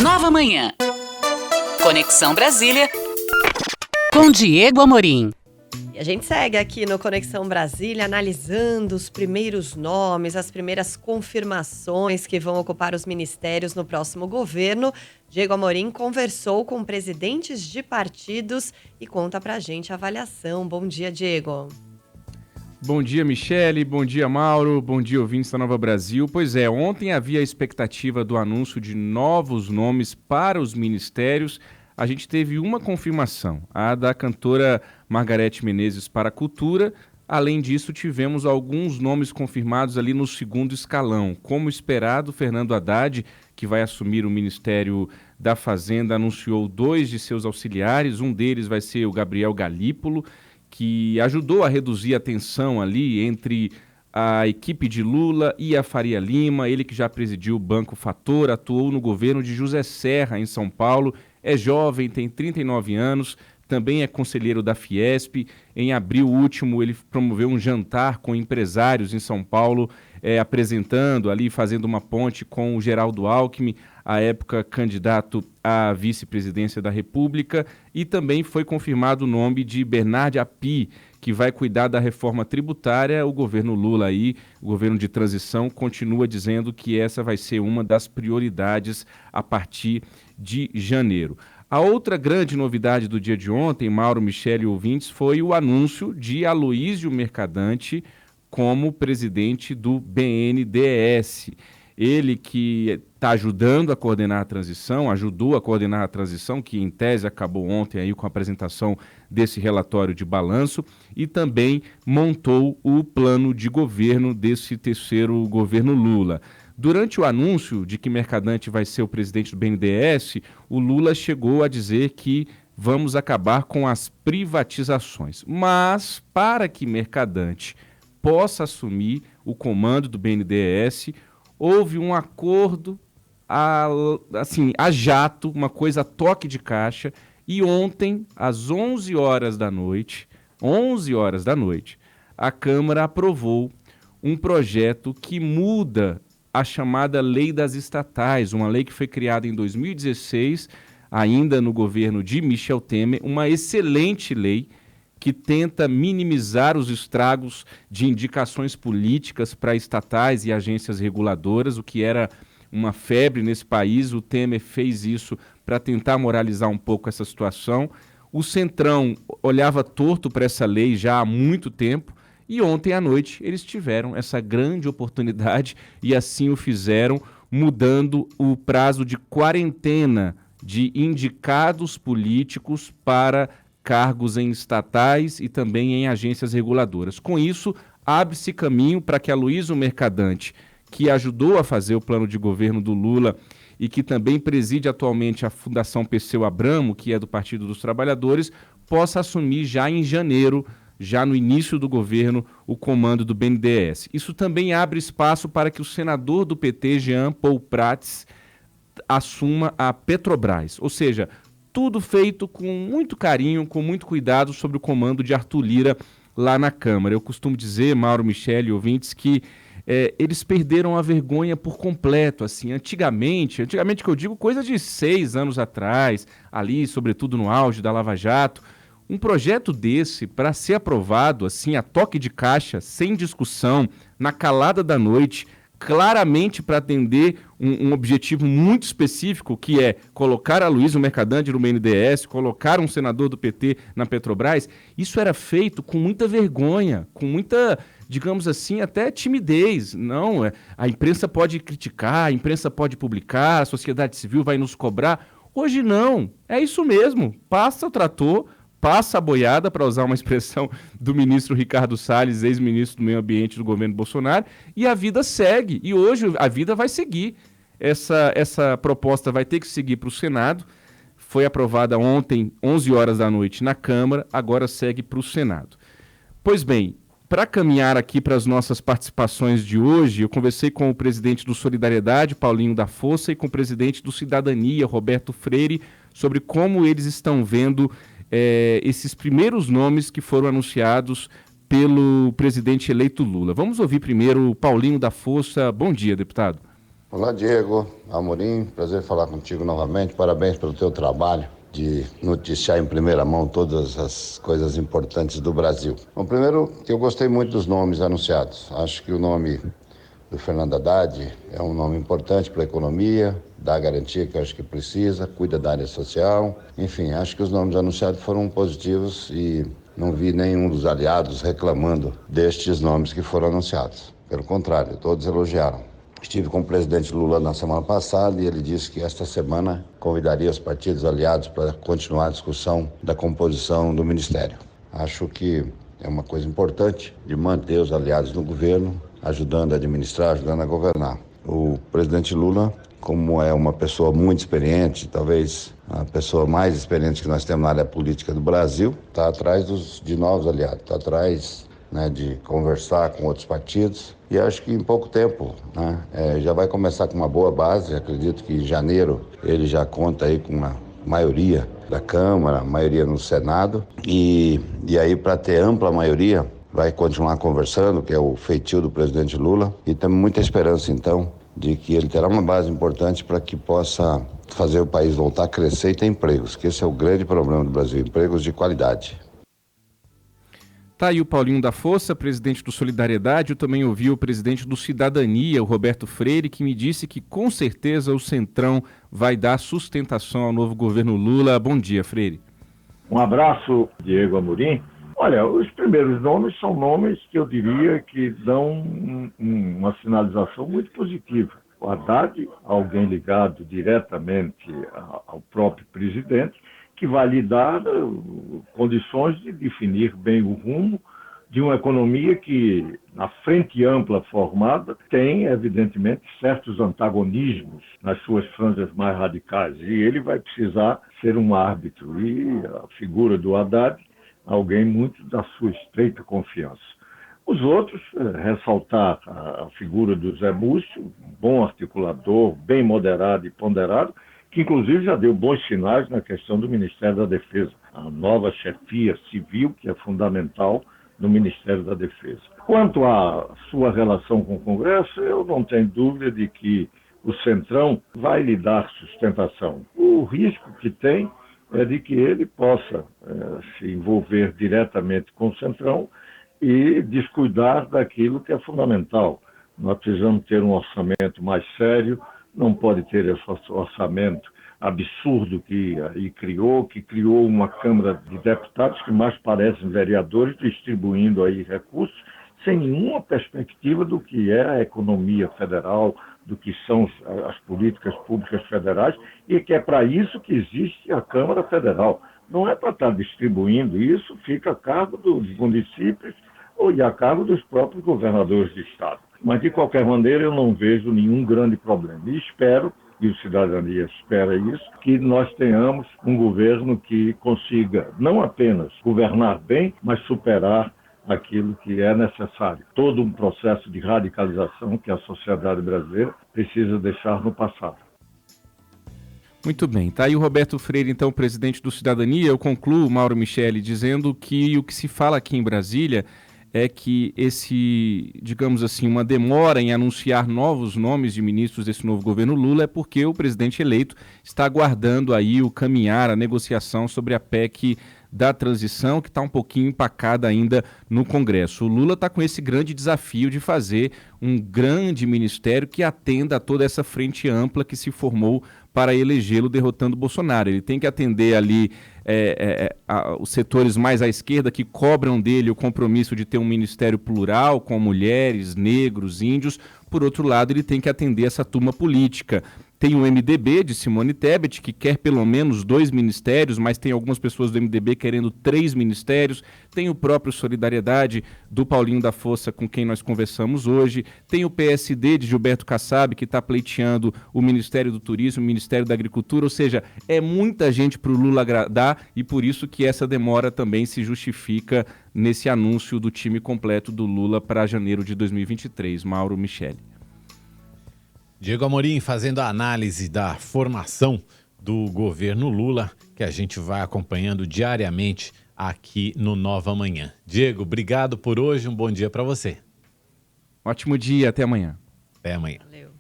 Nova Manhã. Conexão Brasília com Diego Amorim. E a gente segue aqui no Conexão Brasília analisando os primeiros nomes, as primeiras confirmações que vão ocupar os ministérios no próximo governo. Diego Amorim conversou com presidentes de partidos e conta pra gente a avaliação. Bom dia, Diego. Bom dia, Michele. Bom dia, Mauro. Bom dia, ouvintes da Nova Brasil. Pois é, ontem havia a expectativa do anúncio de novos nomes para os ministérios. A gente teve uma confirmação, a da cantora Margareth Menezes para a Cultura. Além disso, tivemos alguns nomes confirmados ali no segundo escalão. Como esperado, Fernando Haddad, que vai assumir o Ministério da Fazenda, anunciou 2 de seus auxiliares. Um deles vai ser o Gabriel Galípolo, que ajudou a reduzir a tensão ali entre a equipe de Lula e a Faria Lima. Ele que já presidiu o Banco Fator, atuou no governo de José Serra, em São Paulo. É jovem, tem 39 anos, também é conselheiro da Fiesp. Em abril último, ele promoveu um jantar com empresários em São Paulo, apresentando ali, fazendo uma ponte com o Geraldo Alckmin, à época candidato à vice-presidência da República. E também foi confirmado o nome de Bernard Api, que vai cuidar da reforma tributária. O governo Lula aí, o governo de transição, continua dizendo que essa vai ser uma das prioridades a partir de janeiro. A outra grande novidade do dia de ontem, Mauro, Michele e ouvintes, foi o anúncio de Aloísio Mercadante como presidente do BNDES. Ele que está ajudando a coordenar a transição, ajudou a coordenar a transição, que em tese acabou ontem aí com a apresentação desse relatório de balanço, e também montou o plano de governo desse terceiro governo Lula. Durante o anúncio de que Mercadante vai ser o presidente do BNDES, o Lula chegou a dizer que vamos acabar com as privatizações. Mas, para que Mercadante possa assumir o comando do BNDES, houve um acordo a jato, uma coisa a toque de caixa, e ontem, às 11 horas da noite, a Câmara aprovou um projeto que muda a chamada Lei das Estatais, uma lei que foi criada em 2016, ainda no governo de Michel Temer, uma excelente lei que tenta minimizar os estragos de indicações políticas para estatais e agências reguladoras, o que era uma febre nesse país. O Temer fez isso para tentar moralizar um pouco essa situação. O Centrão olhava torto para essa lei já há muito tempo, e ontem à noite eles tiveram essa grande oportunidade e assim o fizeram, mudando o prazo de quarentena de indicados políticos para cargos em estatais e também em agências reguladoras. Com isso, abre-se caminho para que Aloísio Mercadante, que ajudou a fazer o plano de governo do Lula e que também preside atualmente a Fundação Perseu Abramo, que é do Partido dos Trabalhadores, possa assumir já em janeiro, já no início do governo, o comando do BNDES. Isso também abre espaço para que o senador do PT, Jean Paul Prats, assuma a Petrobras. Ou seja, tudo feito com muito carinho, com muito cuidado sobre o comando de Arthur Lira lá na Câmara. Eu costumo dizer, Mauro, Michele e ouvintes, que eles perderam a vergonha por completo. Assim, antigamente que eu digo coisa de 6 anos atrás, ali, sobretudo no auge da Lava Jato, um projeto desse, para ser aprovado assim, a toque de caixa, sem discussão, na calada da noite, claramente para atender um objetivo muito específico, que é colocar Aloísio Mercadante no BNDES, colocar um senador do PT na Petrobras, isso era feito com muita vergonha, com muita, digamos assim, até timidez. Não, a imprensa pode criticar, a imprensa pode publicar, a sociedade civil vai nos cobrar. Hoje não, é isso mesmo, passa o trator, passa a boiada, para usar uma expressão do ministro Ricardo Salles, ex-ministro do Meio Ambiente do governo Bolsonaro, e a vida segue. E hoje a vida vai seguir. Essa proposta vai ter que seguir para o Senado. Foi aprovada ontem, 11 horas da noite, na Câmara, agora segue para o Senado. Pois bem, para caminhar aqui para as nossas participações de hoje, eu conversei com o presidente do Solidariedade, Paulinho da Força, e com o presidente do Cidadania, Roberto Freire, sobre como eles estão vendo esses primeiros nomes que foram anunciados pelo presidente eleito Lula. Vamos ouvir primeiro o Paulinho da Força. Bom dia, deputado. Olá, Diego Amorim, prazer falar contigo novamente. Parabéns pelo teu trabalho de noticiar em primeira mão todas as coisas importantes do Brasil. Bom, primeiro, eu gostei muito dos nomes anunciados. Acho que o nome do Fernando Haddad é um nome importante para a economia, dá a garantia que eu acho que precisa, cuida da área social. Enfim, acho que os nomes anunciados foram positivos e não vi nenhum dos aliados reclamando destes nomes que foram anunciados. Pelo contrário, todos elogiaram. Estive com o presidente Lula na semana passada e ele disse que esta semana convidaria os partidos aliados para continuar a discussão da composição do ministério. Acho que é uma coisa importante de manter os aliados no governo, ajudando a administrar, ajudando a governar. O presidente Lula, como é uma pessoa muito experiente, talvez a pessoa mais experiente que nós temos na área política do Brasil, está atrás de novos aliados, está atrás de conversar com outros partidos. E acho que em pouco tempo já vai começar com uma boa base. Acredito que em janeiro ele já conta aí com uma maioria da Câmara, maioria no Senado. E aí, para ter ampla maioria, vai continuar conversando, que é o feitio do presidente Lula. E temos muita esperança, então, de que ele terá uma base importante para que possa fazer o país voltar a crescer e ter empregos, que esse é o grande problema do Brasil, empregos de qualidade. Tá aí o Paulinho da Força, presidente do Solidariedade. Eu também ouvi o presidente do Cidadania, o Roberto Freire, que me disse que com certeza o Centrão vai dar sustentação ao novo governo Lula. Bom dia, Freire. Um abraço, Diego Amorim. Olha, os primeiros nomes são nomes que eu diria que dão uma sinalização muito positiva. O Haddad, alguém ligado diretamente ao próprio presidente, que vai lhe dar condições de definir bem o rumo de uma economia que, na frente ampla formada, tem, evidentemente, certos antagonismos nas suas franjas mais radicais. E ele vai precisar ser um árbitro. E a figura do Haddad, alguém muito da sua estreita confiança. Os outros, ressaltar a figura do Zé Múcio, bom articulador, bem moderado e ponderado, que inclusive já deu bons sinais na questão do Ministério da Defesa, a nova chefia civil, que é fundamental no Ministério da Defesa. Quanto à sua relação com o Congresso, eu não tenho dúvida de que o Centrão vai lhe dar sustentação. O risco que tem é de que ele possa se envolver diretamente com o Centrão e descuidar daquilo que é fundamental. Nós precisamos ter um orçamento mais sério, não pode ter esse orçamento absurdo que criou uma Câmara de Deputados que mais parecem vereadores distribuindo aí recursos sem nenhuma perspectiva do que é a economia federal, do que são as políticas públicas federais, e que é para isso que existe a Câmara Federal. Não é para estar distribuindo isso, fica a cargo dos municípios e a cargo dos próprios governadores de estado. Mas, de qualquer maneira, eu não vejo nenhum grande problema. E espero, e o Cidadania espera isso, que nós tenhamos um governo que consiga não apenas governar bem, mas superar aquilo que é necessário. Todo um processo de radicalização que a sociedade brasileira precisa deixar no passado. Muito bem, tá aí o Roberto Freire, então, presidente do Cidadania. Eu concluo, Mauro Michele, dizendo que o que se fala aqui em Brasília é que digamos assim, uma demora em anunciar novos nomes de ministros desse novo governo Lula é porque o presidente eleito está aguardando aí o caminhar, a negociação sobre a PEC da transição, que está um pouquinho empacada ainda no Congresso. O Lula está com esse grande desafio de fazer um grande ministério que atenda a toda essa frente ampla que se formou para elegê-lo derrotando Bolsonaro. Ele tem que atender ali os setores mais à esquerda que cobram dele o compromisso de ter um ministério plural, com mulheres, negros, índios. Por outro lado, ele tem que atender essa turma política. Tem o MDB de Simone Tebet, que quer pelo menos 2 ministérios, mas tem algumas pessoas do MDB querendo 3 ministérios. Tem o próprio Solidariedade do Paulinho da Força, com quem nós conversamos hoje. Tem o PSD de Gilberto Kassab, que está pleiteando o Ministério do Turismo, o Ministério da Agricultura. Ou seja, é muita gente para o Lula agradar e por isso que essa demora também se justifica nesse anúncio do time completo do Lula para janeiro de 2023. Mauro Michele. Diego Amorim fazendo a análise da formação do governo Lula, que a gente vai acompanhando diariamente aqui no Nova Manhã. Diego, obrigado por hoje, um bom dia para você. Ótimo dia, até amanhã. Até amanhã. Valeu.